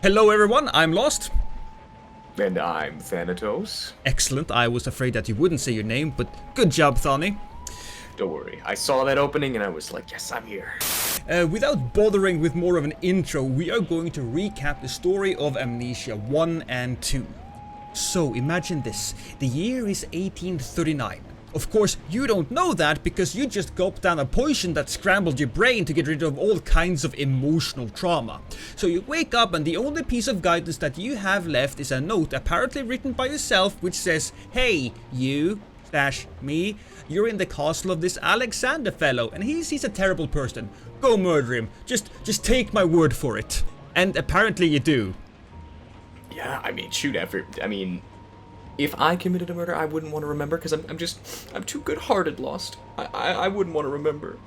Hello everyone, I'm Lost. And I'm Thanatos. Excellent, I was afraid that you wouldn't say your name, but good job, Thani. Don't worry, I saw that opening and I was like, yes, I'm here. Without bothering with more of an intro, we are going to recap the story of Amnesia 1 and 2. So, imagine this. The year is 1839. Of course, you don't know that because you just gulped down a poison that scrambled your brain to get rid of all kinds of emotional trauma. So you wake up and the only piece of guidance that you have left is a note apparently written by yourself which says, "Hey, you, / me, you're in the castle of this Alexander fellow and he's a terrible person. Go murder him. Just take my word for it." And apparently you do. Yeah, I mean, if I committed a murder, I wouldn't want to remember because I'm too good-hearted, Lost. I wouldn't want to remember.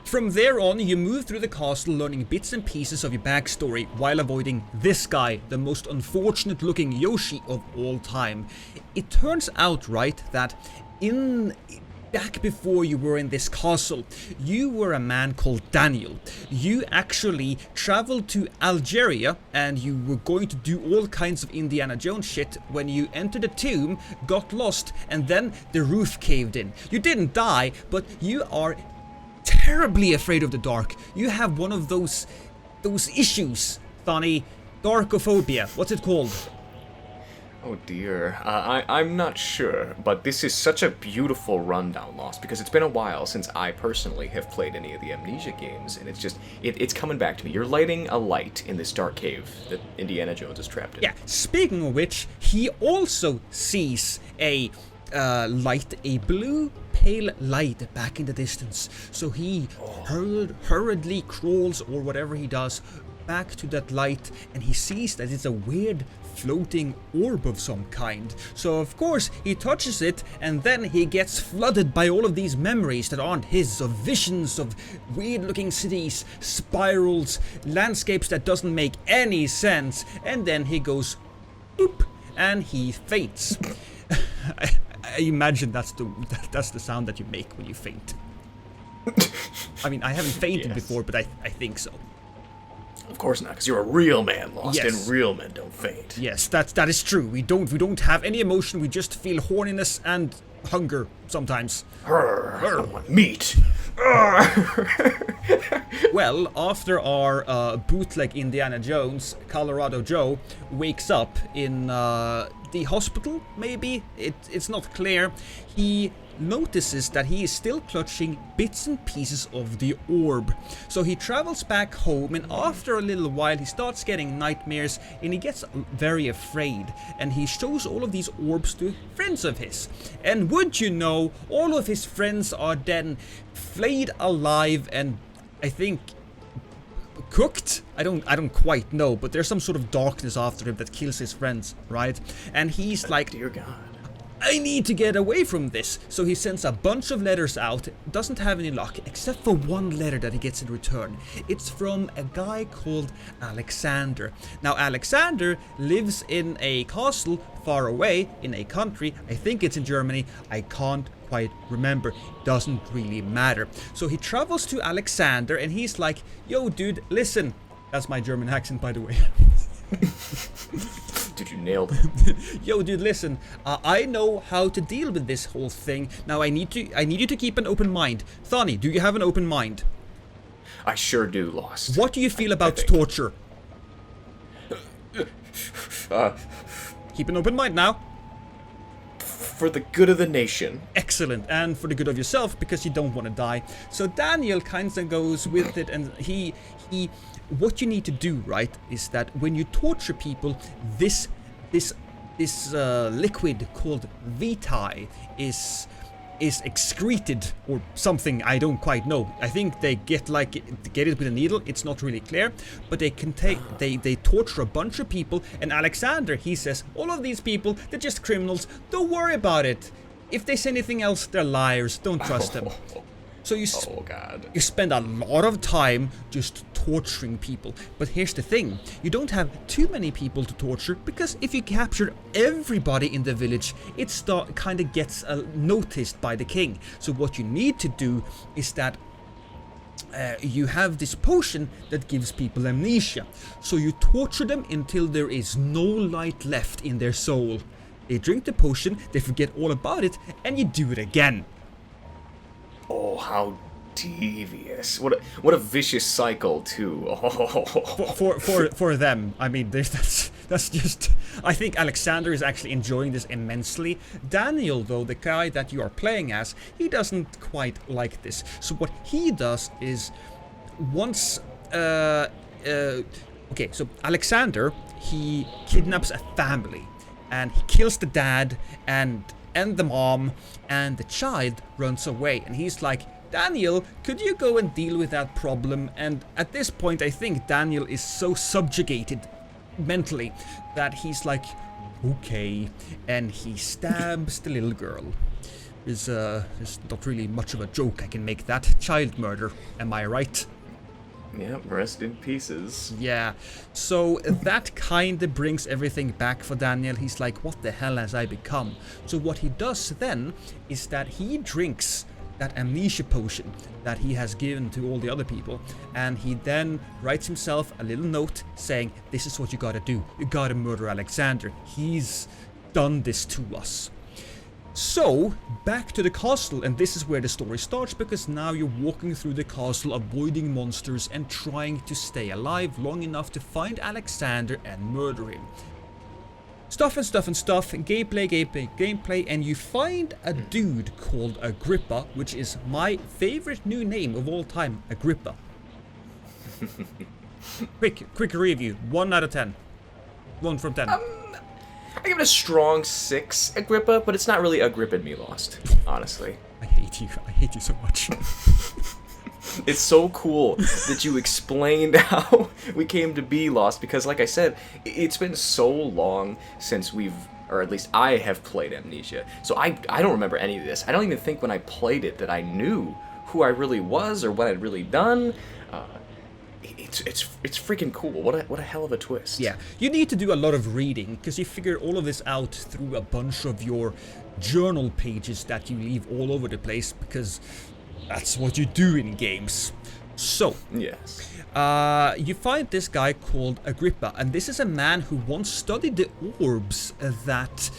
From there on, you move through the castle learning bits and pieces of your backstory while avoiding this guy, the most unfortunate looking Yoshi of all time. It turns out, right, that back before you were in this castle, you were a man called Daniel. You actually traveled to Algeria and you were going to do all kinds of Indiana Jones shit when you entered a tomb, got lost, and then the roof caved in. You didn't die, but you are terribly afraid of the dark. You have one of those issues, Thani. Darkophobia. What's it called? Oh dear, I'm not sure, but this is such a beautiful rundown, Lost, because it's been a while since I personally have played any of the Amnesia games, and it's coming back to me. You're lighting a light in this dark cave that Indiana Jones is trapped in. Yeah, speaking of which, he also sees a blue pale light back in the distance. So he hurriedly crawls, or whatever he does, back to that light, and he sees that it's a weird floating orb of some kind. So of course he touches it, and then he gets flooded by all of these memories that aren't his, of visions of weird looking cities, spirals, landscapes that doesn't make any sense, and then he goes boop and he faints. I imagine that's the sound that you make when you faint. I mean, I haven't fainted before, but I think so. Of course not, because you're a real man, Lost, Yes. and real men don't faint. Yes, that is true. We don't have any emotion. We just feel horniness and hunger sometimes. I don't want meat. Well, after our bootleg Indiana Jones, Colorado Joe wakes up in the hospital, maybe? It's not clear. He notices that he is still clutching bits and pieces of the orb. So he travels back home, and after a little while he starts getting nightmares and he gets very afraid, and he shows all of these orbs to friends of his. And would you know, all of his friends are then flayed alive and I think cooked? I don't quite know, but there's some sort of darkness after him that kills his friends, right? And he's like, Dear God. I need to get away from this. So he sends a bunch of letters out, doesn't have any luck, except for one letter that he gets in return. It's from a guy called Alexander. Now, Alexander lives in a castle far away in a country. I think it's in Germany. I can't quite remember. Doesn't really matter. So he travels to Alexander and he's like, "Yo, dude, listen." That's my German accent, by the way. Dude, you nailed it. Yo, dude, listen. I know how to deal with this whole thing. Now, I need you to keep an open mind. Thani, do you have an open mind? I sure do, Lost. What do you feel about think- torture? Keep an open mind now. For the good of the nation. Excellent, and for the good of yourself, because you don't want to die. So Daniel kind of goes with it, and he what you need to do, right, is that when you torture people, this liquid called vitae is excreted or something. I don't quite know. I think they get it with a needle. It's not really clear, but they can they torture a bunch of people. And Alexander, he says, all of these people, they're just criminals. Don't worry about it. If they say anything else, they're liars. Don't trust them. So you spend a lot of time just torturing people. But here's the thing, you don't have too many people to torture, because if you capture everybody in the village, it kind of gets noticed by the king. So what you need to do is that you have this potion that gives people amnesia. So you torture them until there is no light left in their soul. They drink the potion, they forget all about it, and you do it again. Oh, how devious. What a vicious cycle, too. Oh. For them, I mean, that's just... I think Alexander is actually enjoying this immensely. Daniel, though, the guy that you are playing as, he doesn't quite like this. So what he does is, once... okay, so Alexander, he kidnaps a family, and he kills the dad and the mom, and the child runs away, and he's like, Daniel, could you go and deal with that problem? And at this point, I think Daniel is so subjugated mentally that he's like, okay, and he stabs the little girl. There's not really much of a joke I can make that. Child murder, am I right? Yeah, rest in pieces. Yeah, so that kinda brings everything back for Daniel. He's like, what the hell has I become? So what he does then is that he drinks that amnesia potion that he has given to all the other people, and he then writes himself a little note saying, this is what you gotta do. You gotta murder Alexander. He's done this to us. So, back to the castle, and this is where the story starts, because now you're walking through the castle, avoiding monsters and trying to stay alive long enough to find Alexander and murder him. Stuff and stuff and stuff, gameplay, and you find a dude called Agrippa, which is my favorite new name of all time, Agrippa. Quick review, 1 out of 10. 1 from 10. I give it a strong 6, Agrippa, but it's not really Agrippa me lost, honestly. I hate you so much. It's so cool that you explained how we came to be lost, because like I said, it's been so long since or at least I have played Amnesia, so I don't remember any of this. I don't even think when I played it that I knew who I really was or what I'd really done. It's freaking cool. What a hell of a twist. Yeah, you need to do a lot of reading, because you figure all of this out through a bunch of your journal pages that you leave all over the place, because that's what you do in games. So, yes. You find this guy called Agrippa, and this is a man who once studied the orbs that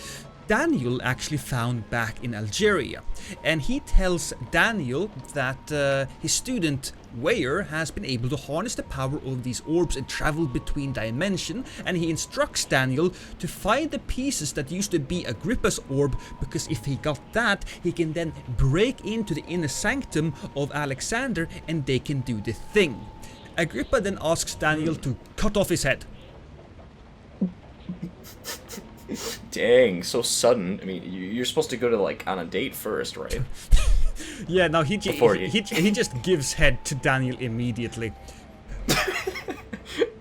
Daniel actually found back in Algeria. And he tells Daniel that his student Weyer has been able to harness the power of these orbs and travel between dimensions, and he instructs Daniel to find the pieces that used to be Agrippa's orb, because if he got that, he can then break into the inner sanctum of Alexander and they can do the thing. Agrippa then asks Daniel to cut off his head. Dang, so sudden. I mean, you're supposed to go to, like, on a date first, right? Yeah, no, he just gives head to Daniel immediately.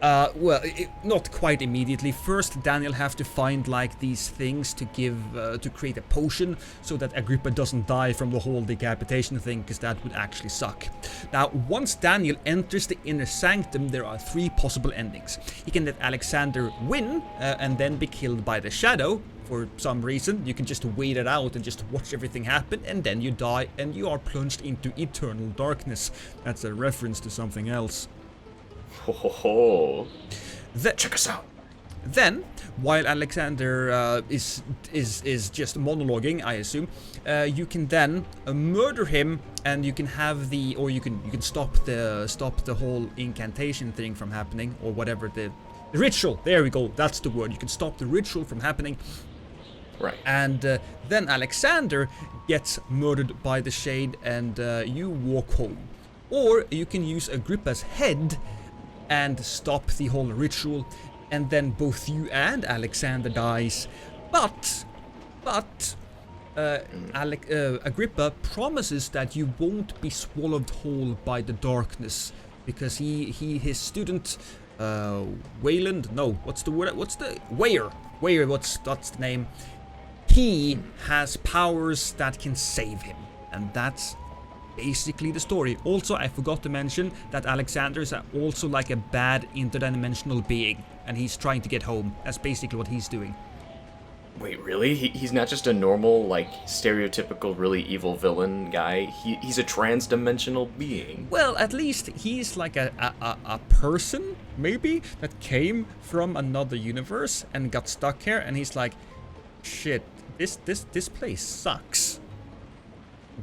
Well, not quite immediately. First, Daniel have to find like these things to give to create a potion so that Agrippa doesn't die from the whole decapitation thing, because that would actually suck. Now, once Daniel enters the inner sanctum, there are 3 possible endings. He can let Alexander win and then be killed by the shadow. For some reason, you can just wait it out and just watch everything happen, and then you die and you are plunged into eternal darkness. That's a reference to something else. Ho ho ho. Check us out. Then, while Alexander is just monologuing, I assume, you can then murder him, and you can have you can stop the whole incantation thing from happening, or whatever the ritual. There we go. That's the word. You can stop the ritual from happening. Right. And then Alexander gets murdered by the shade, and you walk home. Or you can use Agrippa's head and stop the whole ritual, and then both you and Alexander dies. But Agrippa promises that you won't be swallowed whole by the darkness, because his student Wayland, no, what's the word? What's the Weyer? That's the name. He has powers that can save him, and that's basically the story. Also, I forgot to mention that Alexander is also like a bad interdimensional being, and he's trying to get home. That's basically what he's doing. Wait, really? He's not just a normal, like, stereotypical, really evil villain guy. He's a trans-dimensional being. Well, at least he's like a person, maybe, that came from another universe and got stuck here, and he's like, shit, this place sucks.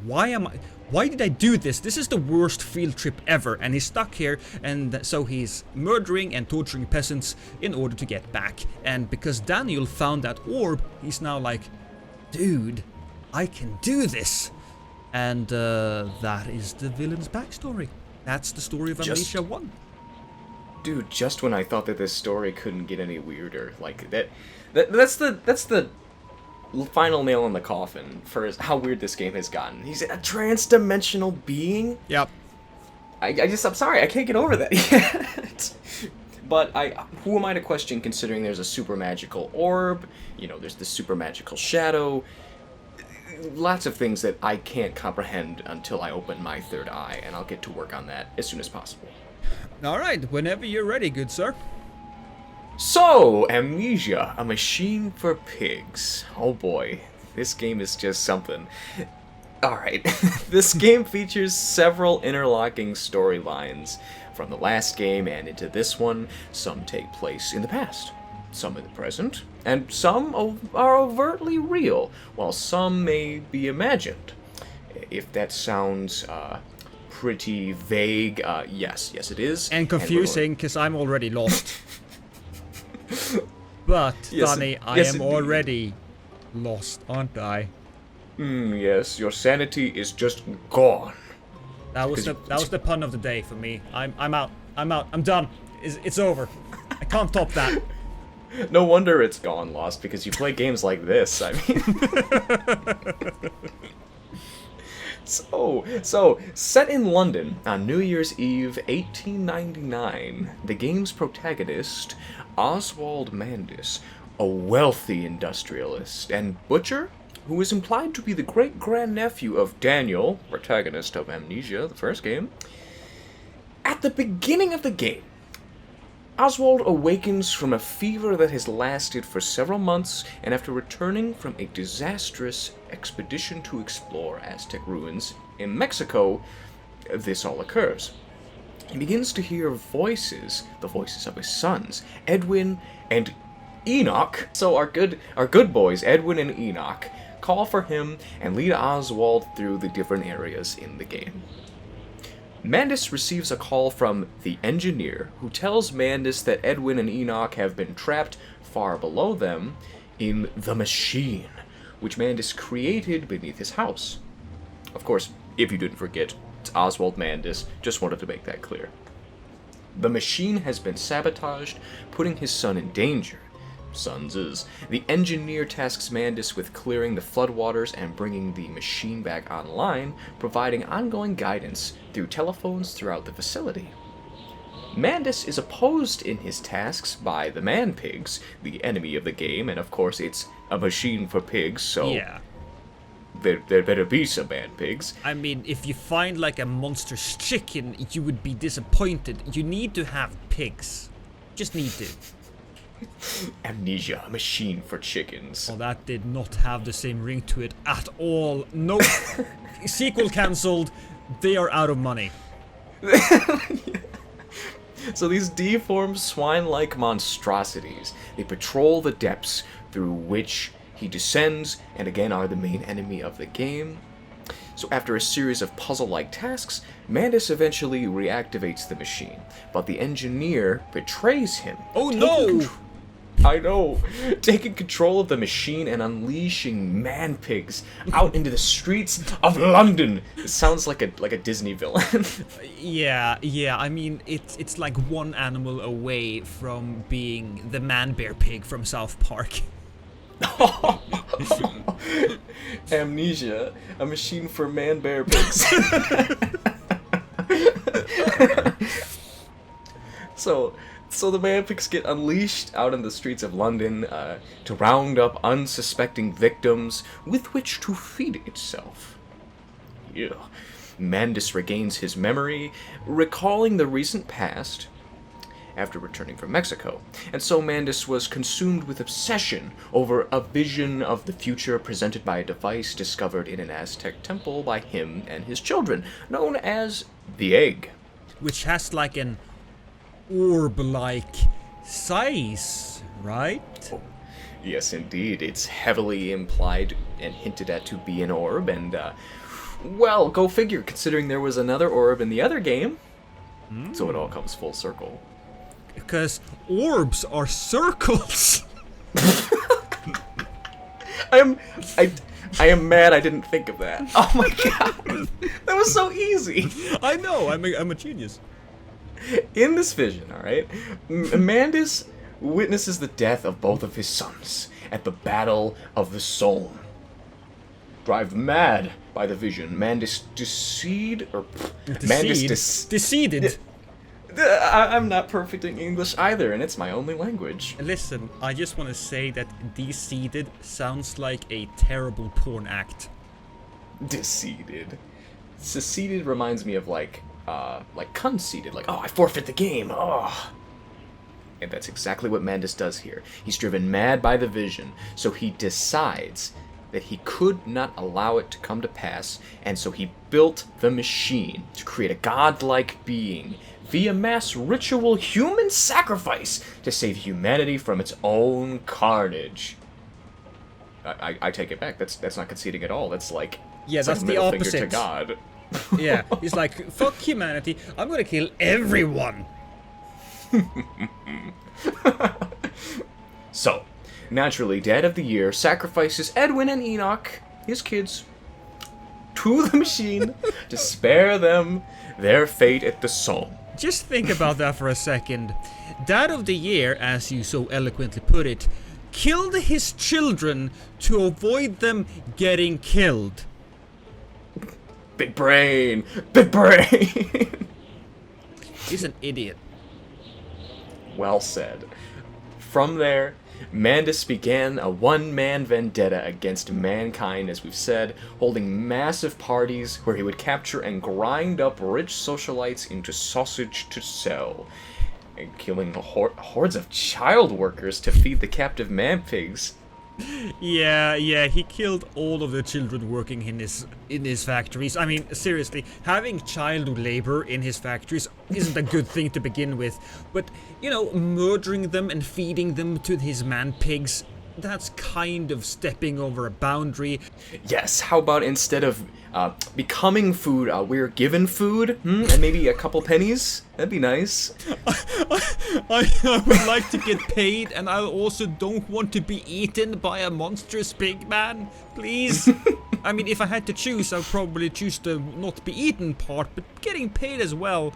Why did I do this? This is the worst field trip ever, and he's stuck here, and so he's murdering and torturing peasants in order to get back. And because Daniel found that orb, he's now like, dude, I can do this. And that is the villain's backstory. That's the story of Amnesia 1. Dude, just when I thought that this story couldn't get any weirder, like that's the final nail in the coffin for how weird this game has gotten. He's a trans-dimensional being? Yep. I'm sorry, I can't get over that yet. But who am I to question, considering there's a super magical orb, there's the super magical shadow, lots of things that I can't comprehend until I open my third eye, and I'll get to work on that as soon as possible. Alright, whenever you're ready, good sir. So, Amnesia, a machine for pigs. Oh boy, this game is just something. Alright, this game features several interlocking storylines from the last game and into this one. Some take place in the past, some in the present, and some are overtly real, while some may be imagined. If that sounds pretty vague, yes it is. And confusing, because I'm already lost. But, Thani, I am already lost, aren't I? Yes, your sanity is just gone. That was the pun of the day for me. I'm out. I'm done. It's over. I can't top that. No wonder it's gone, Lost, because you play games like this, I mean. So, set in London on New Year's Eve 1899, the game's protagonist, Oswald Mandis, a wealthy industrialist and butcher, who is implied to be the great-grandnephew of Daniel, protagonist of Amnesia, the first game. At the beginning of the game, Oswald awakens from a fever that has lasted for several months, and after returning from a disastrous expedition to explore Aztec ruins in Mexico, this all occurs. He begins to hear voices, the voices of his sons, Edwin and Enoch. So our good boys, Edwin and Enoch, call for him and lead Oswald through the different areas in the game. Mandis receives a call from the engineer, who tells Mandis that Edwin and Enoch have been trapped far below them in the machine, which Mandis created beneath his house. Of course, if you didn't forget, it's Oswald Mandis, just wanted to make that clear. The machine has been sabotaged, putting his son in danger. The engineer tasks Mandis with clearing the floodwaters and bringing the machine back online, providing ongoing guidance through telephones throughout the facility. Mandis is opposed in his tasks by the man-pigs, the enemy of the game, and of course it's a machine for pigs, so yeah. There better be some man-pigs. I mean, if you find like a monster's chicken, you would be disappointed. You need to have pigs. Just need to. Amnesia, a machine for chickens. Oh, that did not have the same ring to it at all. Nope. Sequel cancelled. They are out of money. So these deformed swine-like monstrosities, they patrol the depths through which he descends, and again are the main enemy of the game. So after a series of puzzle-like tasks, Mandis eventually reactivates the machine, but the engineer betrays him. Oh no! I know! Taking control of the machine and unleashing man-pigs out into the streets of London! It sounds like a Disney villain. Yeah, I mean, it's like one animal away from being the man-bear pig from South Park. Amnesia, a machine for man-bear pigs. So the man-pigs get unleashed out in the streets of London to round up unsuspecting victims with which to feed itself. Yeah. Mandis regains his memory, recalling the recent past, after returning from Mexico, and so Mandus was consumed with obsession over a vision of the future presented by a device discovered in an Aztec temple by him and his children, known as the Egg. Which has like an orb-like size, right? Oh, yes, indeed. It's heavily implied and hinted at to be an orb, and, well, go figure, considering there was another orb in the other game. So it all comes full circle. Because orbs are circles. I am mad I didn't think of that. Oh my god. That was so easy. I know, I'm a genius. In this vision, alright, Mandus witnesses the death of both of his sons at the Battle of the Somme. Drive mad by the vision, Mandus Decided. I'm not perfect in English either, and it's my only language. Listen, I just want to say that decided sounds like a terrible porn act. Decided. Seceded reminds me of like conceded, like, oh, I forfeit the game, oh. And that's exactly what Mandus does here. He's driven mad by the vision, so he decides that he could not allow it to come to pass, and so he built the machine to create a godlike being via mass ritual human sacrifice to save humanity from its own carnage. I take it back. That's not conceding at all. That's like, yeah, that's like the opposite finger to God. Yeah, he's like, fuck humanity, I'm gonna kill everyone. So, naturally, Dad of the Year sacrifices Edwin and Enoch, his kids, to the machine to spare them their fate at the Somme. Just think about that for a second. Dad of the Year, as you so eloquently put it, killed his children to avoid them getting killed. Big brain! Big brain! He's an idiot. Well said. From there, Mandus began a one-man vendetta against mankind, as we've said, holding massive parties where he would capture and grind up rich socialites into sausage to sell, and killing hordes of child workers to feed the captive man-pigs. Yeah, he killed all of the children working in his factories. I mean, seriously, having child labor in his factories isn't a good thing to begin with. But, you know, murdering them and feeding them to his man-pigs, that's kind of stepping over a boundary. Yes, how about instead of becoming food, we're given food? And maybe a couple pennies? That'd be nice. I would like to get paid, and I also don't want to be eaten by a monstrous pig man. Please. I mean, if I had to choose, I'd probably choose the not be eaten part, but getting paid as well.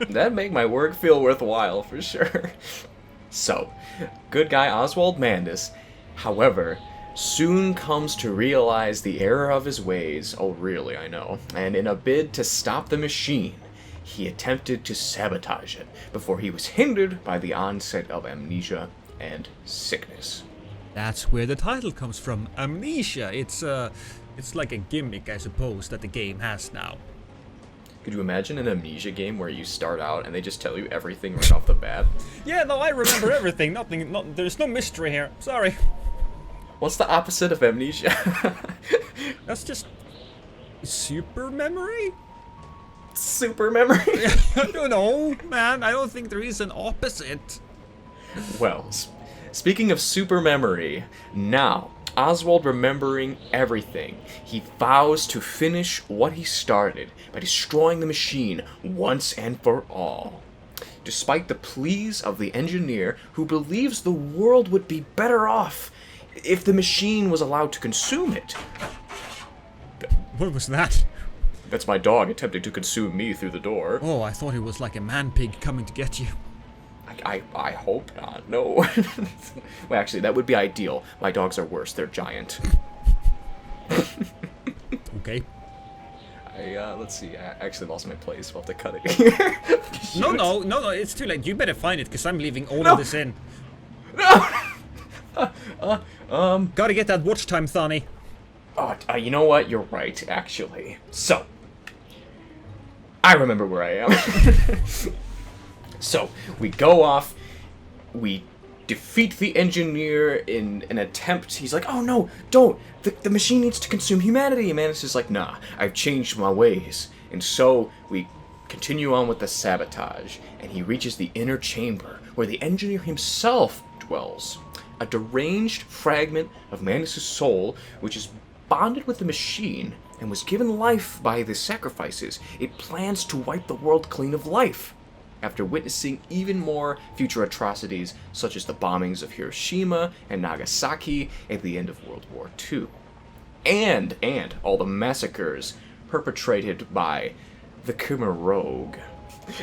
That'd make my work feel worthwhile, for sure. So, good guy Oswald Mandus, however, soon comes to realize the error of his ways. Oh, really, I know. And in a bid to stop the machine, he attempted to sabotage it before he was hindered by the onset of amnesia and sickness. That's where the title comes from, Amnesia. It's like a gimmick, I suppose, that the game has now. Could you imagine an Amnesia game where you start out and they just tell you everything right off the bat? Yeah, no, I remember everything. There's no mystery here. Sorry. What's the opposite of Amnesia? That's just super memory? Super memory? I don't know, man. I don't think there is an opposite. Well, speaking of super memory, now, Oswald remembering everything, he vows to finish what he started by destroying the machine once and for all. Despite the pleas of the engineer, who believes the world would be better off if the machine was allowed to consume it. What was that? That's my dog attempting to consume me through the door. Oh, I thought it was like a man-pig coming to get you. I hope not. No. Well, actually, that would be ideal. My dogs are worse. They're giant. Okay. Let's see. I actually lost my place. We'll have to cut it here. No, it's too late. You better find it, because I'm leaving all of this in. No! Gotta get that watch time, Thani. Oh, you know what? You're right, actually. So, I remember where I am. So we go off, we defeat the engineer in an attempt. He's like, oh no, don't! The machine needs to consume humanity. And Manus is like, nah, I've changed my ways. And so we continue on with the sabotage, and he reaches the inner chamber where the engineer himself dwells. A deranged fragment of Manus' soul, which is bonded with the machine and was given life by the sacrifices. It plans to wipe the world clean of life, after witnessing even more future atrocities, such as the bombings of Hiroshima and Nagasaki at the end of World War II. And all the massacres perpetrated by the Khmer Rouge.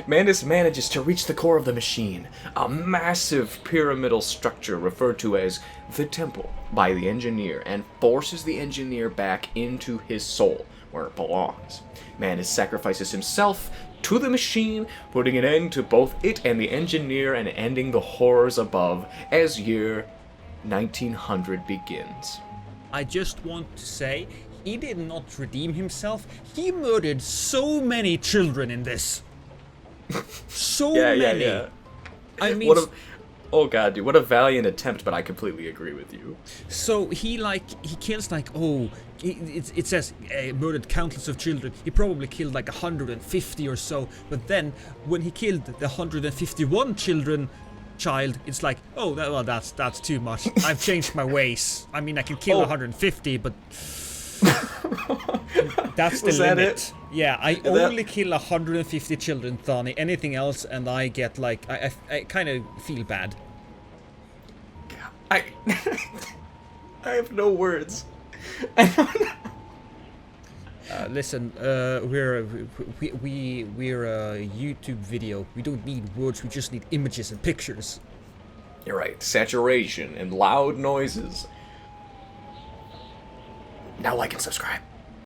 Manus manages to reach the core of the machine, a massive pyramidal structure referred to as the Temple by the engineer, and forces the engineer back into his soul, where it belongs. Manus sacrifices himself to the machine, putting an end to both it and the engineer and ending the horrors above as year 1900 begins. I just want to say, he did not redeem himself. He murdered so many children in this. So many. Yeah. I mean, oh god, dude, what a valiant attempt, but I completely agree with you. so he kills it says murdered countless of children. He probably killed like 150 or so. But then when he killed the 151 child, it's like, oh, that's too much. I've changed my ways. I mean, I can kill 150, but that's the Was that limit. it? Yeah, I only kill 150 children, Thani. Anything else, and I get like, I kind of feel bad. I have no words. Listen, we're a YouTube video. We don't need words. We just need images and pictures. You're right. Saturation and loud noises. Now like and subscribe.